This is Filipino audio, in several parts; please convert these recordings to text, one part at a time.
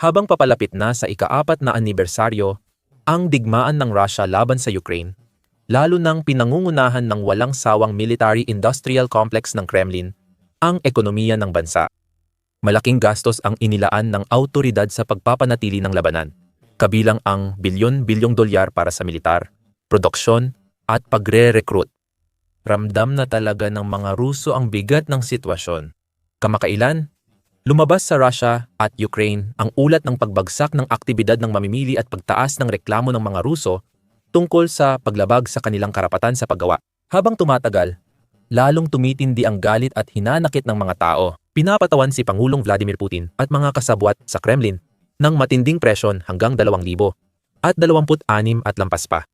Habang papalapit na sa ika-4 na anibersaryo, ang digmaan ng Russia laban sa Ukraine, lalo nang pinangungunahan ng walang sawang military-industrial complex ng Kremlin, ang ekonomiya ng bansa. Malaking gastos ang inilaan ng awtoridad sa pagpapanatili ng labanan, kabilang ang bilyon-bilyong dolyar para sa militar, produksyon, at pagre-recruit. Ramdam na talaga ng mga Ruso ang bigat ng sitwasyon. Kamakailan, lumabas sa Russia at Ukraine ang ulat ng pagbagsak ng aktibidad ng mamimili at pagtaas ng reklamo ng mga Ruso tungkol sa paglabag sa kanilang karapatan sa paggawa. Habang tumatagal, lalong tumitindi ang galit at hinanakit ng mga tao. Pinapatawan si Pangulong Vladimir Putin at mga kasabwat sa Kremlin ng matinding presyon hanggang 2,000 at 26 at lampas pa.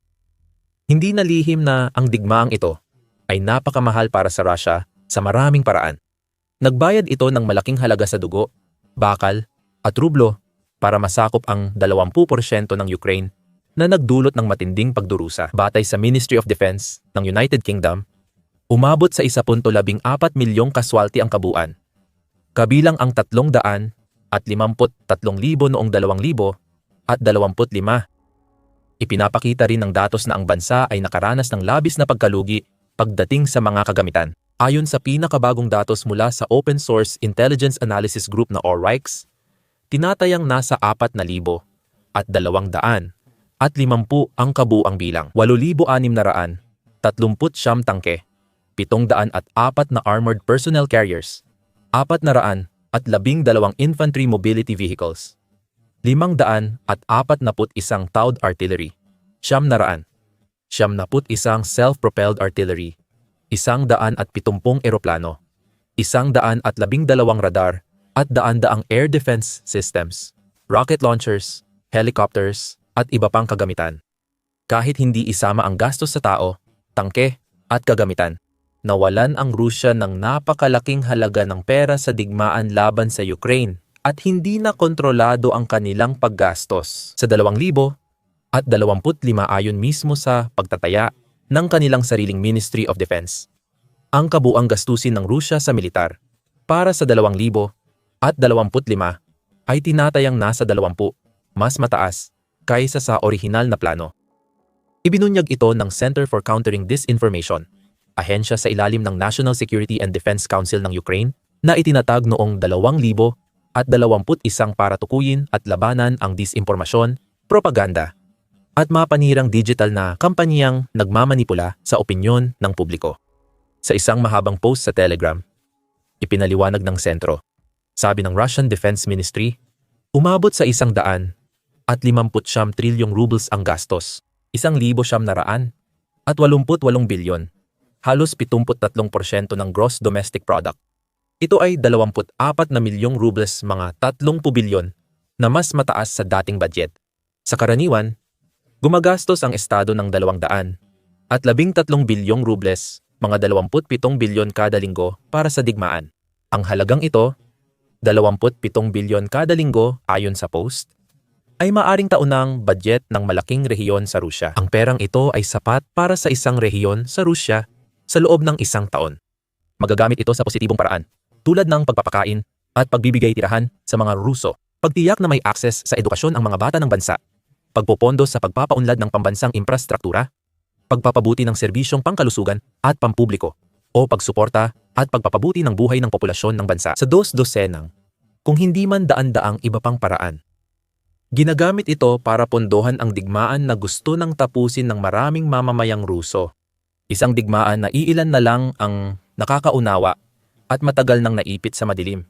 Hindi na lihim na ang digmaang ito ay napakamahal para sa Russia sa maraming paraan. Nagbayad ito ng malaking halaga sa dugo, bakal, at rublo para masakop ang 20% ng Ukraine na nagdulot ng matinding pagdurusa. Batay sa Ministry of Defense ng United Kingdom, umabot sa 1.14 milyong kaswalti ang kabuuan, kabilang ang 353,000 noong 2025. Ipinapakita rin ng datos na ang bansa ay nakaranas ng labis na pagkalugi pagdating sa mga kagamitan. Ayon sa pinakabagong datos mula sa Open Source Intelligence Analysis Group na ORIX, tinatayang nasa 4,200 at 50 ang kabuuang bilang. 8,639 tangke, 704 na armored personnel carriers, 412 infantry mobility vehicles, 541 towed artillery, 900, 71 self-propelled artillery, 170 eroplano, 112 radar at daan-daang air defense systems, rocket launchers, helicopters at iba pang kagamitan. Kahit hindi isama ang gastos sa tao, tangke at kagamitan, nawalan ang Rusya ng napakalaking halaga ng pera sa digmaan laban sa Ukraine at hindi na kontrolado ang kanilang paggastos. Sa 2025 ayon mismo sa pagtataya ng kanilang sariling Ministry of Defense, ang kabuang gastusin ng Rusya sa militar para sa 2025 ay tinatayang nasa 20, mas mataas kaysa sa orihinal na plano. Ibinunyag ito ng Center for Countering Disinformation, ahensya sa ilalim ng National Security and Defense Council ng Ukraine na itinatag noong 2021 para tukuyin at labanan ang disinformasyon, propaganda, at mapanirang digital na kampanyang nagmamanipula sa opinyon ng publiko. Sa isang mahabang post sa Telegram, ipinaliwanag ng sentro, sabi ng Russian Defense Ministry, umabot sa 159 trilyong rubles ang gastos, 1,900 at 88 bilyon, halos 73% ng gross domestic product. Ito ay 24 na milyong rubles, mga 30 bilyon, na mas mataas sa dating budget. Sa karaniwan, gumagastos ang estado ng 200 at 13 bilyong rubles, mga 27 bilyon kada linggo para sa digmaan. Ang halagang ito, 27 bilyon kada linggo ayon sa post, ay maaring taunang budget ng malaking rehiyon sa Rusya. Ang perang ito ay sapat para sa isang rehiyon sa Rusya sa loob ng isang taon. Magagamit ito sa positibong paraan, tulad ng pagpapakain at pagbibigay tirahan sa mga Ruso, pagtiyak na may akses sa edukasyon ang mga bata ng bansa, pagpopondo sa pagpapaunlad ng pambansang infrastruktura, pagpapabuti ng serbisyong pangkalusugan at pampubliko, o pagsuporta at pagpapabuti ng buhay ng populasyon ng bansa sa dos-dosenang, kung hindi man daan-daang iba pang paraan. Ginagamit ito para pondohan ang digmaan na gusto nang tapusin ng maraming mamamayang Ruso. Isang digmaan na iilan na lang ang nakakaunawa at matagal nang naipit sa madilim.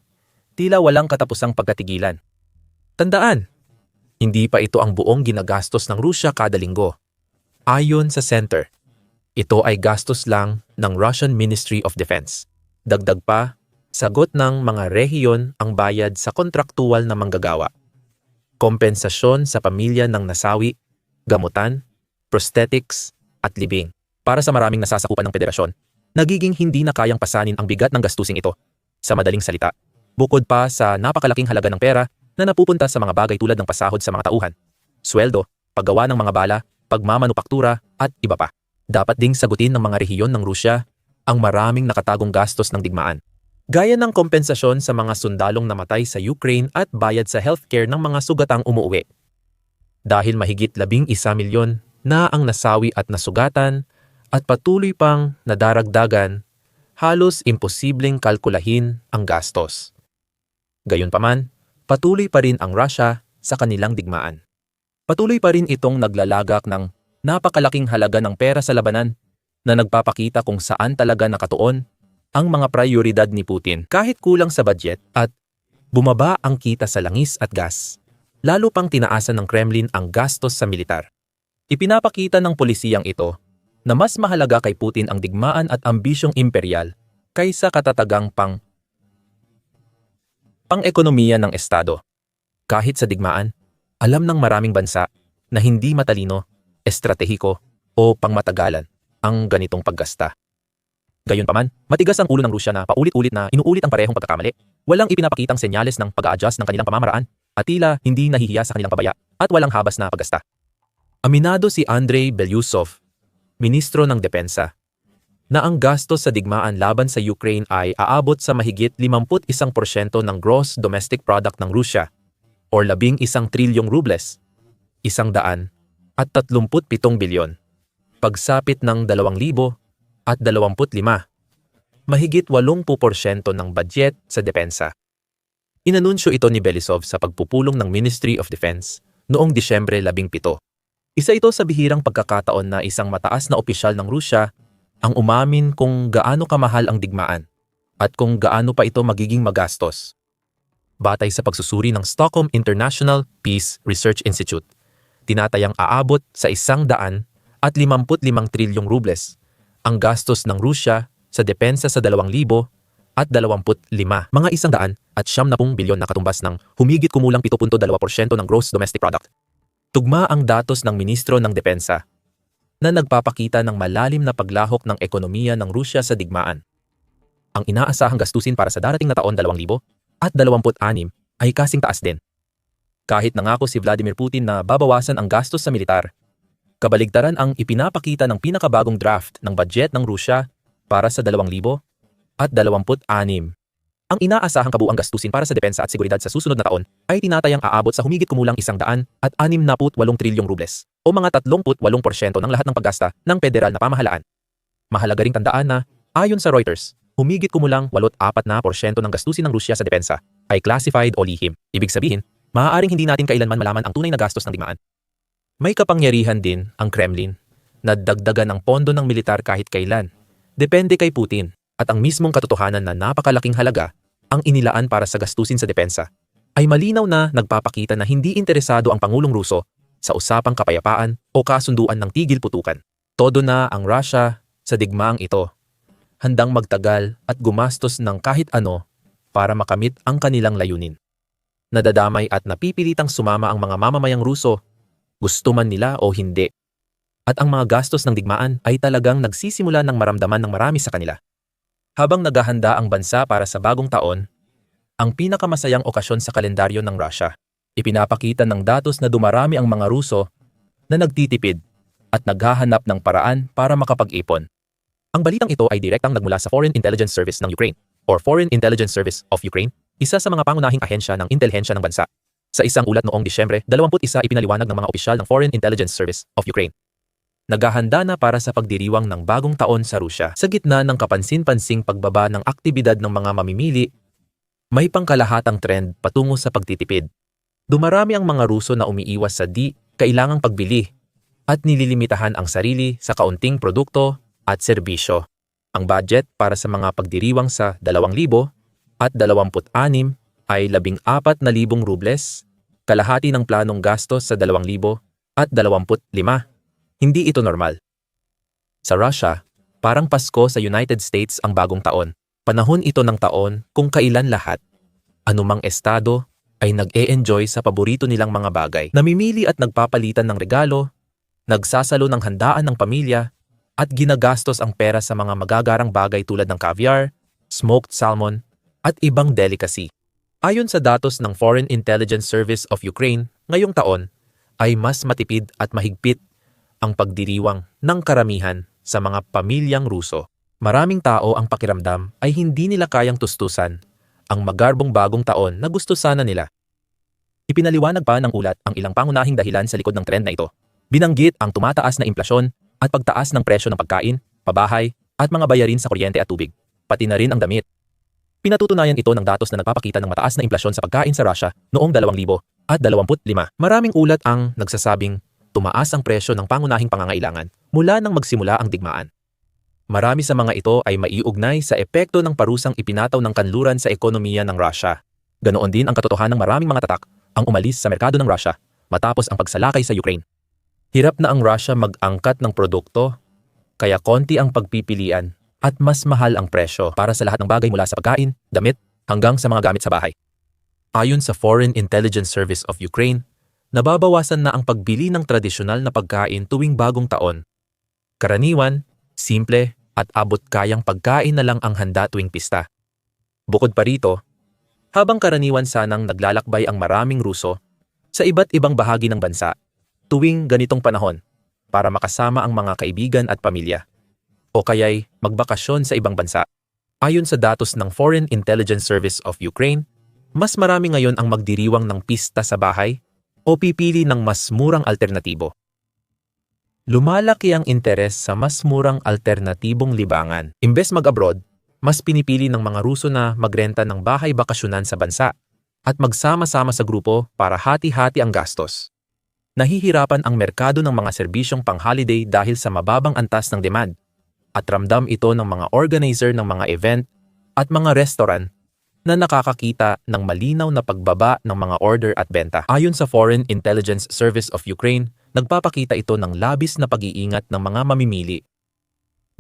Tila walang katapusang pagkatigilan. Tandaan, hindi pa ito ang buong ginagastos ng Rusya kada linggo. Ayon sa center, ito ay gastos lang ng Russian Ministry of Defense. Dagdag pa, sagot ng mga rehiyon ang bayad sa kontraktual na manggagawa, kompensasyon sa pamilya ng nasawi, gamutan, prosthetics, at libing. Para sa maraming nasasakupan ng federasyon, nagiging hindi na kayang pasanin ang bigat ng gastusing ito. Sa madaling salita, bukod pa sa napakalaking halaga ng pera na napupunta sa mga bagay tulad ng pasahod sa mga tauhan, sweldo, paggawa ng mga bala, pagmamanupaktura, at iba pa, dapat ding sagutin ng mga rehiyon ng Rusya ang maraming nakatagong gastos ng digmaan. Gaya ng kompensasyon sa mga sundalong namatay sa Ukraine at bayad sa healthcare ng mga sugatang umuwi. Dahil mahigit 11 milyon na ang nasawi at nasugatan at patuloy pang nadaragdagan, halos imposibleng kalkulahin ang gastos. Gayunpaman, patuloy pa rin ang Russia sa kanilang digmaan. Patuloy pa rin itong naglalagak ng napakalaking halaga ng pera sa labanan na nagpapakita kung saan talaga nakatuon ang mga prioridad ni Putin. Kahit kulang sa budget at bumaba ang kita sa langis at gas, lalo pang tinaasan ng Kremlin ang gastos sa militar. Ipinapakita ng pulisiyang ito na mas mahalaga kay Putin ang digmaan at ambisyong imperial kaysa katatagang pang-ekonomiya ng Estado. Kahit sa digmaan, alam ng maraming bansa na hindi matalino, estratehiko o pangmatagalan ang ganitong paggasta. Gayunpaman, matigas ang ulo ng Rusya na paulit-ulit na inuulit ang parehong pagkakamali. Walang ipinapakitang senyales ng pag-a-adjust ng kanilang pamamaraan at tila hindi nahihiya sa kanilang pabaya at walang habas na paggasta. Aminado si Andrei Belyusov, Ministro ng Depensa, na ang gastos sa digmaan laban sa Ukraine ay aabot sa mahigit 51% ng gross domestic product ng Rusya or 11 trilyong rubles, 137 bilyon. Pagsapit ng 2025, mahigit 80% ng budget sa depensa. Inanunsyo ito ni Belyusov sa pagpupulong ng Ministry of Defense noong Disyembre 17. Isa ito sa bihirang pagkakataon na isang mataas na opisyal ng Rusya ang umamin kung gaano kamahal ang digmaan at kung gaano pa ito magiging magastos. Batay sa pagsusuri ng Stockholm International Peace Research Institute, tinatayang aabot sa 155 trilyong rubles ang gastos ng Rusya sa depensa sa 2025, mga 170 bilyon na katumbas ng humigit kumulang 7.2% ng gross domestic product. Tugma ang datos ng Ministro ng Depensa na nagpapakita ng malalim na paglahok ng ekonomiya ng Rusya sa digmaan. Ang inaasahang gastusin para sa darating na taon 2026 ay kasing taas din. Kahit nangako si Vladimir Putin na babawasan ang gastos sa militar, kabaligtaran ang ipinapakita ng pinakabagong draft ng budget ng Rusya para sa 2026. Ang inaasahang kabuuang gastusin para sa depensa at seguridad sa susunod na taon ay tinatayang aabot sa humigit kumulang 168 trilyong rubles o mga 38% ng lahat ng paggasta ng federal na pamahalaan. Mahalaga ring tandaan na, ayon sa Reuters, humigit kumulang 84% ng gastusin ng Rusya sa depensa ay classified o lihim. Ibig sabihin, maaaring hindi natin kailanman malaman ang tunay na gastos ng digmaan. May kapangyarihan din ang Kremlin na dagdagan ng pondo ng militar kahit kailan. Depende kay Putin at ang mismong katotohanan na napakalaking halaga ang inilaan para sa gastusin sa depensa ay malinaw na nagpapakita na hindi interesado ang Pangulong Ruso sa usapang kapayapaan o kasunduan ng tigil putukan. Todo na ang Russia sa digmaang ito, handang magtagal at gumastos ng kahit ano para makamit ang kanilang layunin. Nadadamay at napipilitang sumama ang mga mamamayang Ruso, gusto man nila o hindi. At ang mga gastos ng digmaan ay talagang nagsisimula ng maramdaman ng marami sa kanila. Habang naghahanda ang bansa para sa bagong taon, ang pinakamasayang okasyon sa kalendaryo ng Russia, ipinapakita ng datos na dumarami ang mga Ruso na nagtitipid at naghahanap ng paraan para makapag-ipon. Ang balitang ito ay direktang nagmula sa Foreign Intelligence Service ng Ukraine or Foreign Intelligence Service of Ukraine, isa sa mga pangunahing ahensya ng intelihensya ng bansa. Sa isang ulat noong Disyembre 21, ipinaliwanag ng mga opisyal ng Foreign Intelligence Service of Ukraine. Naghahanda na para sa pagdiriwang ng bagong taon sa Rusya. Sa gitna ng kapansin-pansing pagbaba ng aktibidad ng mga mamimili, may pangkalahatang trend patungo sa pagtitipid. Dumarami ang mga Ruso na umiiwas sa di kailangang pagbili at nililimitahan ang sarili sa kaunting produkto at serbisyo. Ang budget para sa mga pagdiriwang sa 2026 ay 14,000 rubles, kalahati ng planong gastos sa 2025. Hindi ito normal. Sa Russia, parang Pasko sa United States ang bagong taon. Panahon ito ng taon kung kailan lahat, anumang estado, ay nag-e-enjoy sa paborito nilang mga bagay. Namimili at nagpapalitan ng regalo, nagsasalo ng handaan ng pamilya, at ginagastos ang pera sa mga magagarang bagay tulad ng caviar, smoked salmon, at ibang delicacy. Ayon sa datos ng Foreign Intelligence Service of Ukraine, ngayong taon ay mas matipid at mahigpit ang pagdiriwang ng karamihan sa mga pamilyang Ruso. Maraming tao ang pakiramdam ay hindi nila kayang tustusan ang magarbong bagong taon na gusto sana nila. Ipinaliwanag pa ng ulat ang ilang pangunahing dahilan sa likod ng trend na ito. Binanggit ang tumataas na implasyon at pagtaas ng presyo ng pagkain, pabahay, at mga bayarin sa kuryente at tubig, pati na rin ang damit. Pinatutunayan ito ng datos na nagpapakita ng mataas na implasyon sa pagkain sa Russia noong 2025. Maraming ulat ang nagsasabing tumaas ang presyo ng pangunahing pangangailangan mula nang magsimula ang digmaan. Marami sa mga ito ay maiugnay sa epekto ng parusang ipinataw ng kanluran sa ekonomiya ng Russia. Ganoon din ang katotohanan ng maraming mga tatak ang umalis sa merkado ng Russia matapos ang pagsalakay sa Ukraine. Hirap na ang Russia mag-angkat ng produkto, kaya konti ang pagpipilian at mas mahal ang presyo para sa lahat ng bagay mula sa pagkain, damit, hanggang sa mga gamit sa bahay. Ayon sa Foreign Intelligence Service of Ukraine, nababawasan na ang pagbili ng tradisyonal na pagkain tuwing bagong taon. Karaniwan, simple, at abot-kayang pagkain na lang ang handa tuwing pista. Bukod pa rito, habang karaniwan sanang naglalakbay ang maraming Ruso sa iba't ibang bahagi ng bansa tuwing ganitong panahon para makasama ang mga kaibigan at pamilya, o kaya'y magbakasyon sa ibang bansa. Ayon sa datos ng Foreign Intelligence Service of Ukraine, mas marami ngayon ang magdiriwang ng pista sa bahay o pipili ng mas murang alternatibo. Lumalaki ang interes sa mas murang alternatibong libangan. Imbes mag-abroad, mas pinipili ng mga Ruso na magrenta ng bahay bakasyonan sa bansa at magsama-sama sa grupo para hati-hati ang gastos. Nahihirapan ang merkado ng mga serbisyong pang-holiday dahil sa mababang antas ng demand at ramdam ito ng mga organizer ng mga event at mga restaurant na nakakakita ng malinaw na pagbaba ng mga order at benta. Ayon sa Foreign Intelligence Service of Ukraine, nagpapakita ito ng labis na pag-iingat ng mga mamimili.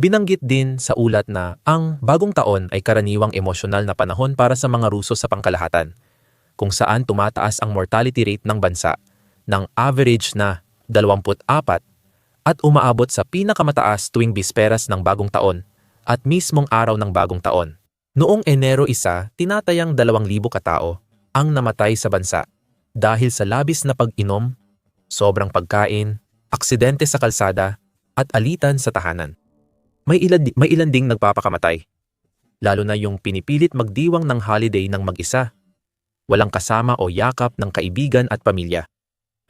Binanggit din sa ulat na ang bagong taon ay karaniwang emosyonal na panahon para sa mga Ruso sa pangkalahatan, kung saan tumataas ang mortality rate ng bansa ng average na 24 at umaabot sa pinakamataas tuwing bisperas ng bagong taon at mismong araw ng bagong taon. Noong Enero 1, tinatayang 2,000 katao ang namatay sa bansa dahil sa labis na pag-inom, sobrang pagkain, aksidente sa kalsada, at alitan sa tahanan. May ilan ding nagpapakamatay, lalo na yung pinipilit magdiwang ng holiday ng mag-isa, walang kasama o yakap ng kaibigan at pamilya.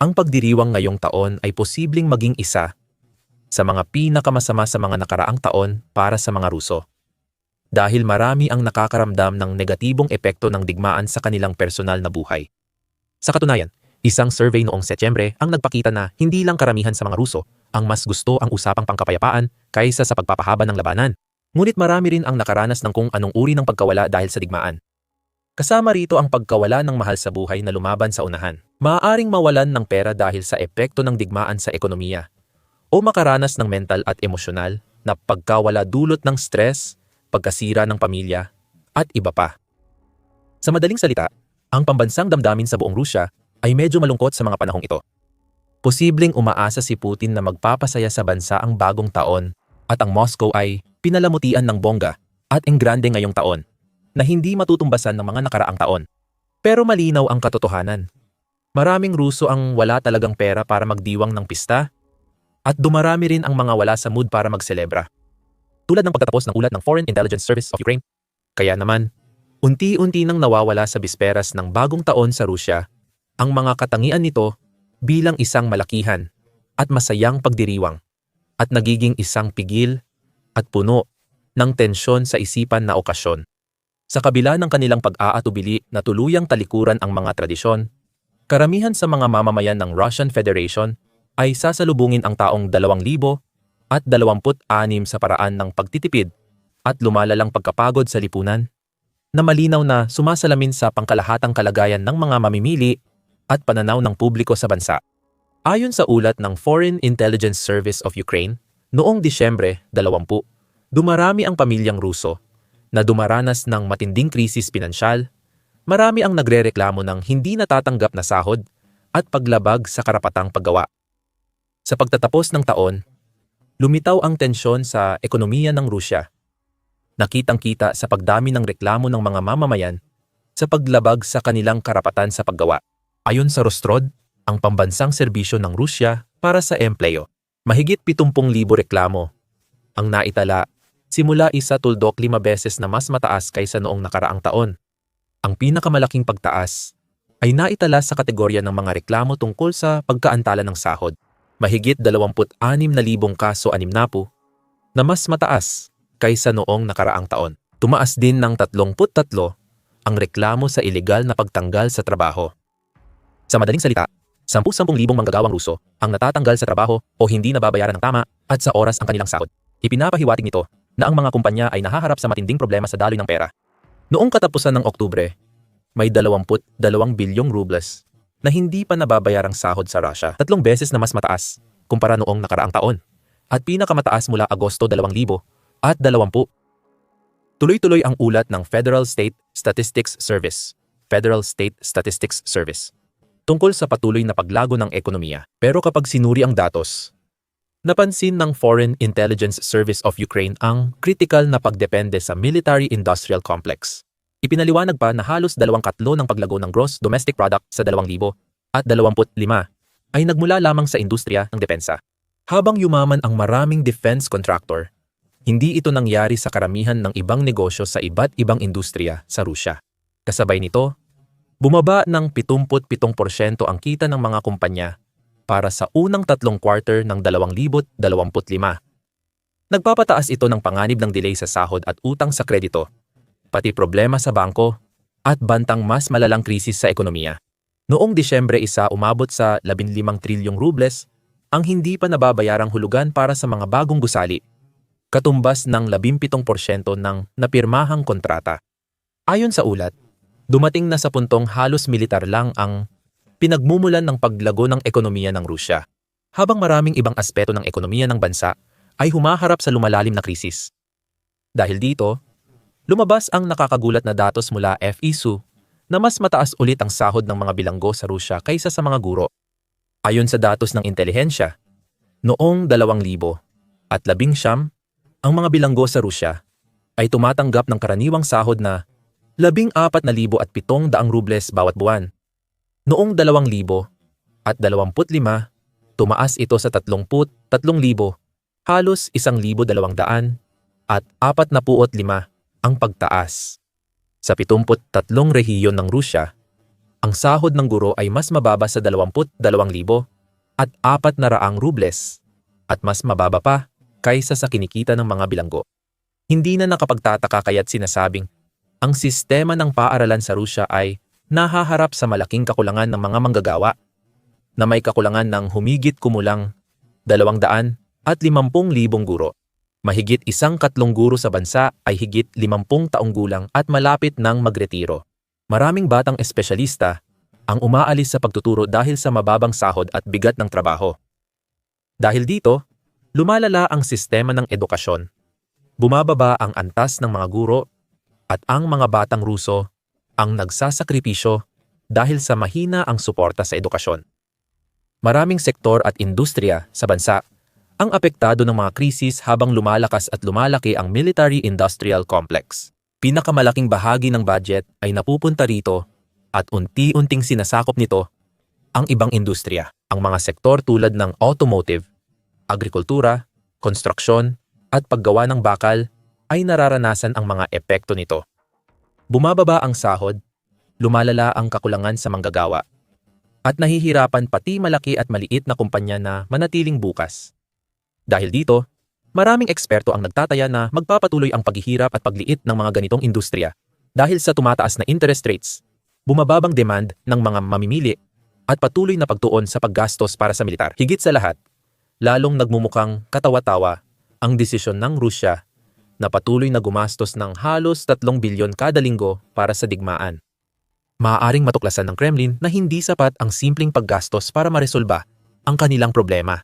Ang pagdiriwang ngayong taon ay posibleng maging isa sa mga pinakamasama sa mga nakaraang taon para sa mga Ruso. Dahil marami ang nakakaramdam ng negatibong epekto ng digmaan sa kanilang personal na buhay. Sa katunayan, isang survey noong Setyembre ang nagpakita na hindi lang karamihan sa mga Ruso ang mas gusto ang usapang pangkapayapaan kaysa sa pagpapahaba ng labanan. Ngunit marami rin ang nakaranas ng kung anong uri ng pagkawala dahil sa digmaan. Kasama rito ang pagkawala ng mahal sa buhay na lumaban sa unahan. Maaaring mawalan ng pera dahil sa epekto ng digmaan sa ekonomiya o makaranas ng mental at emosyonal na pagkawala dulot ng stress, pagkasira ng pamilya, at iba pa. Sa madaling salita, ang pambansang damdamin sa buong Rusya ay medyo malungkot sa mga panahong ito. Posibleng umaasa si Putin na magpapasaya sa bansa ang bagong taon at ang Moscow ay pinalamutian ng bongga at enggrande ngayong taon na hindi matutumbasan ng mga nakaraang taon. Pero malinaw ang katotohanan. Maraming Ruso ang wala talagang pera para magdiwang ng pista at dumarami rin ang mga wala sa mood para magselebra. Tulad ng pagtatapos ng ulat ng Foreign Intelligence Service of Ukraine. Kaya naman, unti-unti nang nawawala sa bisperas ng bagong taon sa Rusya ang mga katangian nito bilang isang malakihan at masayang pagdiriwang at nagiging isang pigil at puno ng tensyon sa isipan na okasyon. Sa kabila ng kanilang pag-aatubili na tuluyang talikuran ang mga tradisyon, karamihan sa mga mamamayan ng Russian Federation ay sasalubungin ang taong 2026 sa paraan ng pagtitipid at lumalalang pagkapagod sa lipunan na malinaw na sumasalamin sa pangkalahatang kalagayan ng mga mamimili at pananaw ng publiko sa bansa. Ayon sa ulat ng Foreign Intelligence Service of Ukraine, noong Disyembre 20, dumarami ang pamilyang Ruso na dumaranas ng matinding krisis pinansyal. Marami ang nagrereklamo ng hindi natatanggap na sahod at paglabag sa karapatang paggawa. Sa pagtatapos ng taon, lumitaw ang tensyon sa ekonomiya ng Rusya. Nakitang-kita sa pagdami ng reklamo ng mga mamamayan sa paglabag sa kanilang karapatan sa paggawa. Ayon sa Rostrod, ang pambansang serbisyo ng Rusya para sa empleyo, mahigit 70,000 reklamo ang naitala Simula 1.5 beses na mas mataas kaysa noong nakaraang taon. Ang pinakamalaking pagtaas ay naitala sa kategorya ng mga reklamo tungkol sa pagkaantala ng sahod. Mahigit 26,000 kaso animnapu na mas mataas kaysa noong nakaraang taon. Tumaas din ng 33 ang reklamo sa ilegal na pagtanggal sa trabaho. Sa madaling salita, 10,000 manggagawang Ruso ang natatanggal sa trabaho o hindi nababayaran ng tama at sa oras ang kanilang sahod. Ipinapahiwatig nito na ang mga kumpanya ay nahaharap sa matinding problema sa daloy ng pera. Noong katapusan ng Oktubre, may 22 bilyong rubles na hindi pa nababayarang sahod sa Russia, 3 beses na mas mataas kumpara noong nakaraang taon at pinakamataas mula Agosto 2020. Tuloy-tuloy ang ulat ng Federal State Statistics Service tungkol sa patuloy na paglago ng ekonomiya. Pero kapag sinuri ang datos, napansin ng Foreign Intelligence Service of Ukraine ang critical na pagdepende sa military-industrial complex. Ipinaliwanag pa na halos 2/3 ng paglago ng gross domestic product sa 2025 ay nagmula lamang sa industriya ng depensa. Habang yumaman ang maraming defense contractor, hindi ito nangyari sa karamihan ng ibang negosyo sa iba't ibang industriya sa Rusya. Kasabay nito, bumaba ng 77% ang kita ng mga kumpanya para sa unang 3 quarter ng 2025. Nagpapataas ito ng panganib ng delay sa sahod at utang sa kredito, pati problema sa bangko at bantang mas malalang krisis sa ekonomiya. Noong Disyembre 1 umabot sa 15 trilyong rubles ang hindi pa nababayarang hulugan para sa mga bagong gusali, katumbas ng 17% ng napirmahang kontrata. Ayon sa ulat, dumating na sa puntong halos militar lang ang pinagmumulan ng paglago ng ekonomiya ng Rusya, habang maraming ibang aspeto ng ekonomiya ng bansa ay humaharap sa lumalalim na krisis. Dahil dito, lumabas ang nakakagulat na datos mula FISU na mas mataas ulit ang sahod ng mga bilanggo sa Rusya kaysa sa mga guro. Ayon sa datos ng intelihensya, noong 2019, ang mga bilanggo sa Rusya ay tumatanggap ng karaniwang sahod na 14,700 rubles bawat buwan. Noong 2025, tumaas ito sa 33,000, halos 1,200 at 45 ang pagtaas. Sa 73 rehiyon ng Rusya, ang sahod ng guro ay mas mababa sa 22,000 at 400 rubles at mas mababa pa kaysa sa kinikita ng mga bilanggo. Hindi na nakapagtataka kaya't sinasabing ang sistema ng paaralan sa Rusya ay nahaharap sa malaking kakulangan ng mga manggagawa na may kakulangan ng humigit kumulang 250,000 guro. Mahigit 1/4 guro sa bansa ay higit 50 taong gulang at malapit nang magretiro. Maraming batang espesyalista ang umaalis sa pagtuturo dahil sa mababang sahod at bigat ng trabaho. Dahil dito, lumalala ang sistema ng edukasyon. Bumababa ang antas ng mga guro at ang mga batang Ruso ang nagsasakripisyo dahil sa mahina ang suporta sa edukasyon. Maraming sektor at industriya sa bansa ang apektado ng mga krisis habang lumalakas at lumalaki ang military-industrial complex. Pinakamalaking bahagi ng budget ay napupunta rito at unti-unting sinasakop nito ang ibang industriya. Ang mga sektor tulad ng automotive, agrikultura, konstruksyon at paggawa ng bakal ay nararanasan ang mga epekto nito. Bumababa ang sahod, lumalala ang kakulangan sa manggagawa, at nahihirapan pati malaki at maliit na kumpanya na manatiling bukas. Dahil dito, maraming eksperto ang nagtataya na magpapatuloy ang paghihirap at pagliit ng mga ganitong industriya dahil sa tumataas na interest rates, bumababang demand ng mga mamimili at patuloy na pagtuon sa paggastos para sa militar. Higit sa lahat, lalong nagmumukhang katawa-tawa ang desisyon ng Rusya na patuloy na gumastos ng halos 3 bilyon kada linggo para sa digmaan. Maaaring matuklasan ng Kremlin na hindi sapat ang simpleng paggastos para maresolba ang kanilang problema.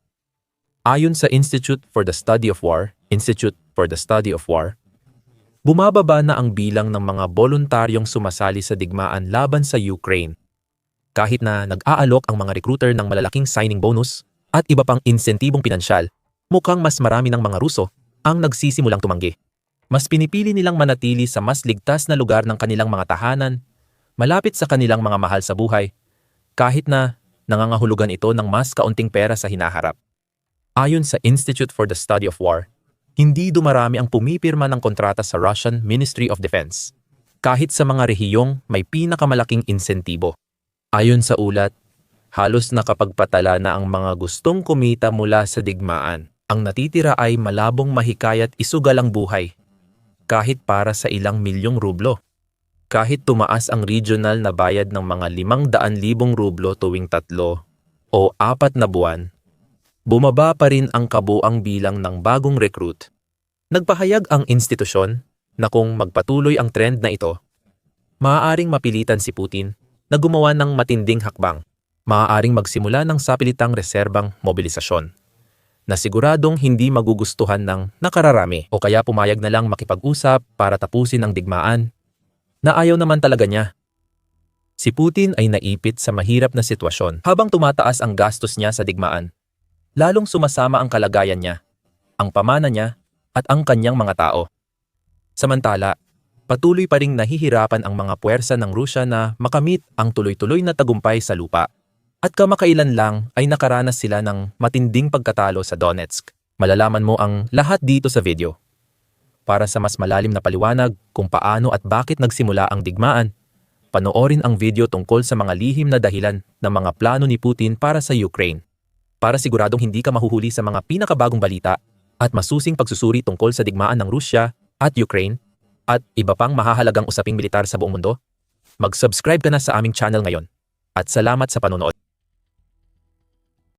Ayon sa Institute for the Study of War, bumababa na ang bilang ng mga voluntaryong sumasali sa digmaan laban sa Ukraine. Kahit na nag-aalok ang mga recruiter ng malalaking signing bonus at iba pang insentibong pinansyal, mukhang mas marami ng mga Ruso ang nagsisimulang tumanggi. Mas pinipili nilang manatili sa mas ligtas na lugar ng kanilang mga tahanan, malapit sa kanilang mga mahal sa buhay, kahit na nangangahulugan ito ng mas kaunting pera sa hinaharap. Ayon sa Institute for the Study of War, Hindi dumarami ang pumipirma ng kontrata sa Russian Ministry of Defense, kahit sa mga rehiyong may pinakamalaking insentibo. Ayon sa ulat, halos nakapagpatala na ang mga gustong kumita mula sa digmaan. Ang natitira ay malabong mahikayat isugal ang buhay, kahit para sa ilang milyong rublo. Kahit tumaas ang regional na bayad ng mga 500,000 rublo tuwing 3 o 4 na buwan, bumaba pa rin ang kabuang bilang ng bagong recruit. Nagpahayag ang institusyon na kung magpatuloy ang trend na ito, maaaring mapilitan si Putin na gumawa ng matinding hakbang. Maaaring magsimula ng sapilitang reserbang mobilisasyon na siguradong hindi magugustuhan ng nakararami o kaya pumayag na lang makipag-usap para tapusin ang digmaan na ayaw naman talaga niya. Si Putin ay naipit sa mahirap na sitwasyon habang tumataas ang gastos niya sa digmaan. Lalong sumasama ang kalagayan niya, ang pamana niya at ang kanyang mga tao. Samantala, patuloy pa ring nahihirapan ang mga puwersa ng Rusya na makamit ang tuloy-tuloy na tagumpay sa lupa. At kamakailan lang ay nakaranas sila ng matinding pagkatalo sa Donetsk. Malalaman mo ang lahat dito sa video. Para sa mas malalim na paliwanag kung paano at bakit nagsimula ang digmaan, panoorin ang video tungkol sa mga lihim na dahilan ng mga plano ni Putin para sa Ukraine. Para siguradong hindi ka mahuhuli sa mga pinakabagong balita at masusing pagsusuri tungkol sa digmaan ng Rusya at Ukraine at iba pang mahahalagang usaping militar sa buong mundo, mag-subscribe ka na sa aming channel ngayon. At salamat sa panonood.